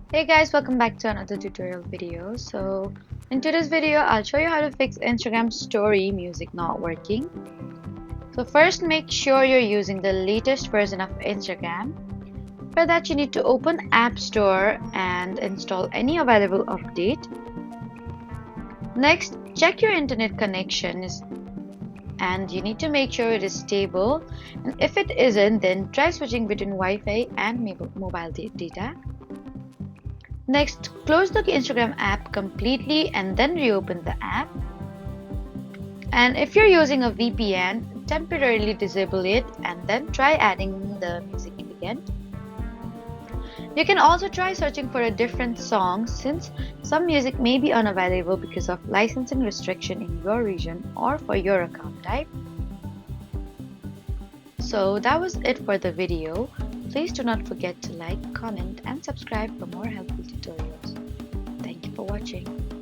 Hey guys, welcome back to another tutorial video. So in today's video, I'll show you how to fix Instagram story music not working. So first, make sure you're using the latest version of Instagram. For that, you need to open App Store and install any available update. Next, check your internet connection and you need to make sure it is stable. And if it isn't, then try switching between Wi-Fi and mobile data. Next, close the Instagram app completely and then reopen the app. And if you're using a VPN, temporarily disable it and then try adding the music again. You can also try searching for a different song since some music may be unavailable because of licensing restriction in your region or for your account type. So that was it for the video. Please do not forget to like, comment and subscribe for more helpful tutorials. Thank you for watching.